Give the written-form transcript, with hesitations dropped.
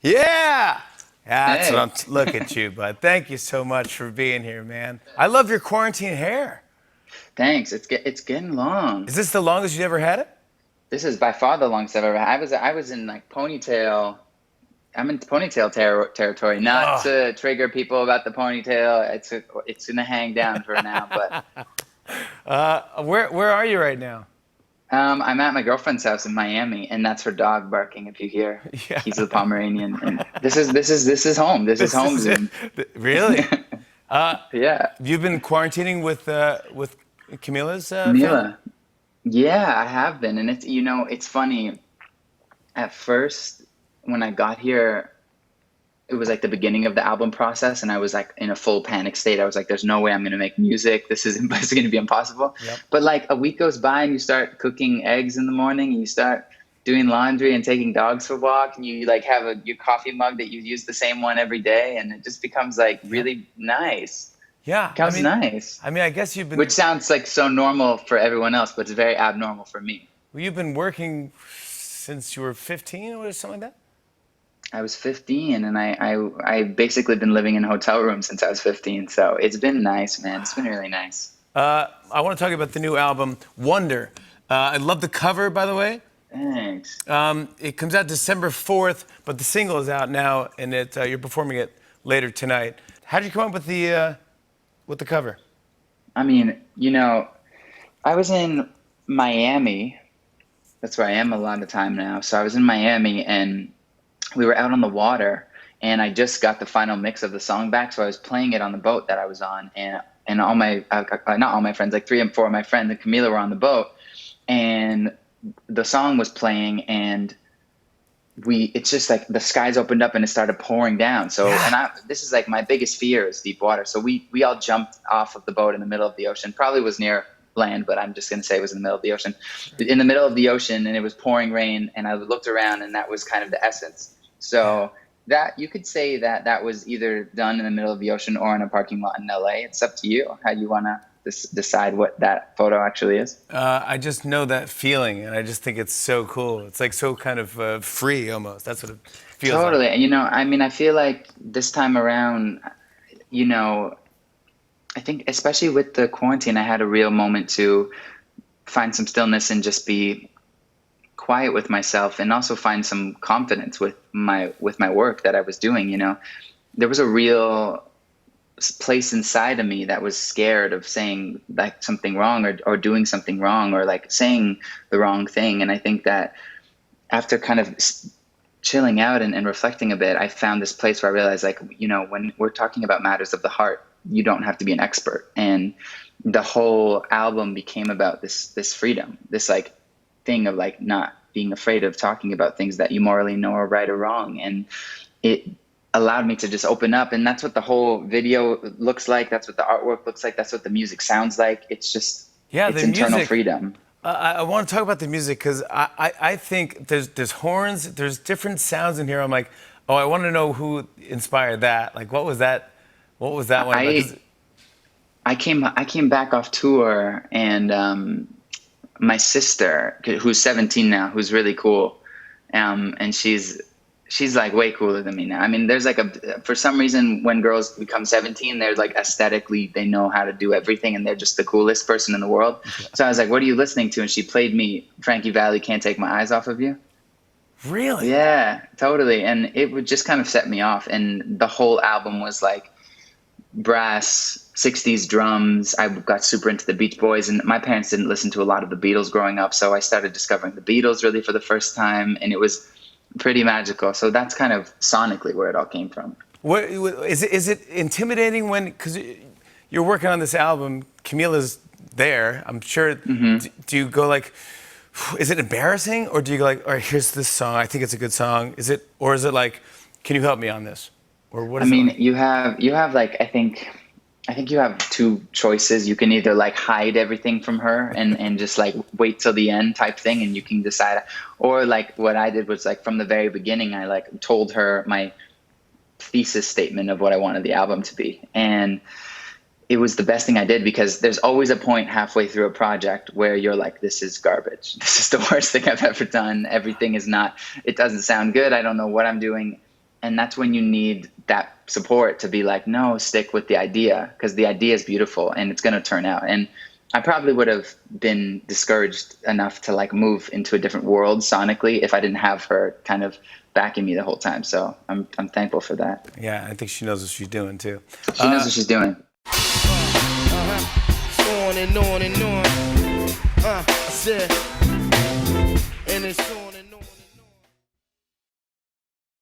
Yeah. That's what Hey, look at you, bud. Thank you so much for being here, man. I love your quarantine hair. thanks. It's getting long. Is this the longest you ever had it? This is by far the longest I've ever had. I was in like ponytail. I'm in ponytail territory. Not Oh, to trigger people about the ponytail. It's gonna hang down for now. But where are you right now? I'm at my girlfriend's house in Miami, and that's her dog barking. If you hear, Yeah. he's a Pomeranian, and this is home. This is This home is it. Zoom. Really? Yeah, You've been quarantining with Camila's family? Camila. Yeah, I have been, and it's funny. At first, when I got here, it was like the beginning of the album process, and I was like in a full panic state. I was like, there's no way I'm going to make music. This is this is going to be impossible. Yep. But like a week goes by and you start cooking eggs in the morning, and you start doing laundry and taking dogs for a walk, and you like have your coffee mug that you use the same one every day, and it just becomes like Yep. really nice. Yeah. Becomes nice. I guess you've Which been sounds like so normal for everyone else, but it's very abnormal for me. well, you've been working since you were 15 or something like that. I was 15, and I basically been living in hotel rooms since I was 15. So it's been nice, man. It's been really nice. I want to talk about the new album, Wonder. I love the cover, by the way. Thanks. It comes out December 4th, but the single is out now, and you're performing it later tonight. How did you come up with the cover? I mean, I was in Miami. That's where I am a lot of the time now. So I was in Miami, and we were out on the water, and I just got the final mix of the song back. So I was playing it on the boat that I was on, and all my not all my friends, like three and four of my friends and Camila were on the boat, and the song was playing, and it's just like the skies opened up and it started pouring down. So, Yeah. this is like my biggest fear is deep water. So we all jumped off of the boat in the middle of the ocean. Probably was near land, but I'm just going to say it was in the middle of the ocean. In the middle of the ocean, and it was pouring rain, and I looked around, and that was kind of the essence. Yeah. So that you could say that was either done in the middle of the ocean or in a parking lot in LA. It's up to you how you want to decide what that photo actually is. I just know that feeling, and I just think it's so cool. It's like so kind of free almost. That's what it feels like. Totally. I mean, I feel like this time around, you know, I think especially with the quarantine, I had a real moment to find some stillness and just be quiet with myself, and also find some confidence with my work that I was doing. There was a real place inside of me that was scared of saying like something wrong, or doing something wrong, or like saying the wrong thing. And I think that after kind of chilling out and reflecting a bit, I found this place where I realized, like, when we're talking about matters of the heart, you don't have to be an expert. And the whole album became about this freedom, this like thing of like not being afraid of talking about things that you morally know are right or wrong. And it allowed me to just open up. And that's what the whole video looks like. That's what the artwork looks like. That's what the music sounds like. Yeah, It's the internal music. freedom. I want to talk about the music because I think there's horns, there's different sounds in here. I'm like, oh, I want to know who inspired that. Like, what was that? What was that one about? I I came back off tour, and my sister, who's 17 now, who's really cool, and she's like way cooler than me now. I mean, there's like for some reason when girls become 17, they're like aesthetically they know how to do everything, and they're just the coolest person in the world. So I was like, "What are you listening to?" And she played me Frankie Valli, "Can't Take My Eyes Off of You." Really? Yeah, totally. And it would just kind of set me off, and the whole album was like brass 60s drums. I got super into the Beach Boys, and my parents didn't listen to a lot of the Beatles growing up, so I started discovering the Beatles really for the first time, and it was pretty magical. So that's kind of sonically where it all came from. Is it intimidating when, because you're working on this album, Camila's there, I'm sure, do you go like, is it embarrassing, or do you go like, all right, here's this song, I think it's a good song, or is it like, can you help me on this? Or what I is it mean, like? you have like I think you have two choices. You can either like hide everything from her and just like wait till the end type thing, and you can decide, or like what I did was like from the very beginning, I like told her my thesis statement of what I wanted the album to be. And it was the best thing I did, because there's always a point halfway through a project where you're like, this is garbage. This is the worst thing I've ever done. Everything is not, it doesn't sound good. I don't know what I'm doing. and that's when you need that support to be like, no, stick with the idea, because the idea is beautiful and it's going to turn out. And I probably would have been discouraged enough to like move into a different world sonically if I didn't have her kind of backing me the whole time. So I'm thankful for that. Yeah, I think she knows what she's doing too. She knows what she's doing. On and on and on. I said, and it's on and